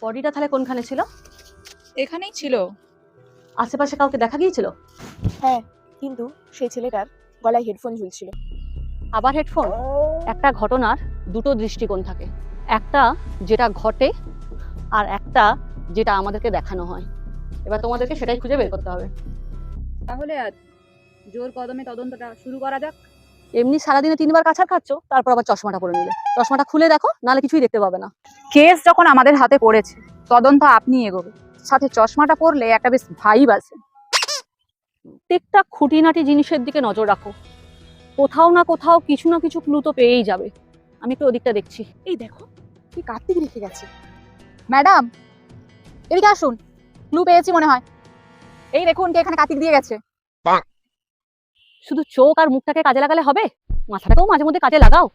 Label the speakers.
Speaker 1: বডিটা তাহলে কোনখানে ছিল?
Speaker 2: এখানেই ছিল।
Speaker 1: আশেপাশে কাউকে দেখা গিয়েছিল?
Speaker 3: হ্যাঁ, কিন্তু সেই ছেলেটার গলায় হেডফোন ঝুলছিল।
Speaker 1: আবার হেডফোন? একটা ঘটনার দুটো দৃষ্টিকোণ থাকে, একটা যেটা ঘটে আর একটা যেটা আমাদেরকে দেখানো হয়। এবার তোমাদেরকে সেটাই খুঁজে বের করতে হবে।
Speaker 2: তাহলে আজ জোর কদমে তদন্তটা শুরু করা যাক।
Speaker 1: এমনি সারাদিনে 3বার কাছাড় খাচ্ছ, তারপর আবার চশমাটা পরে নিলে। চশমাটা খুলে দেখো, নাহলে কিছুই দেখতে পাবে না।
Speaker 2: কেস যখন আমাদের হাতে পড়েছে, তদন্ত আপনি এগোবে। সাথে চশমাটা পরলে একটা বেশ ভাইব আছে।
Speaker 1: প্রত্যেকটা খুঁটিনাটি জিনিসের দিকে নজর রাখো, কোথাও না কোথাও কিছু না কিছু ক্লু তো পেয়েই যাবে। আমি একটু ওদিকটা দেখছি।
Speaker 3: এই দেখো, কি কার্তিক রেখে গেছে। ম্যাডাম, এদিকে আসুন, ক্লু পেয়েছি মনে হয়। এই দেখুন কে এখানে কার্তিক দিয়ে গেছে।
Speaker 1: শুধু চোখ আর মুখটাকে কাজে লাগালে হবে? মাথাটাকেও মাঝে মধ্যে কাজে লাগাও।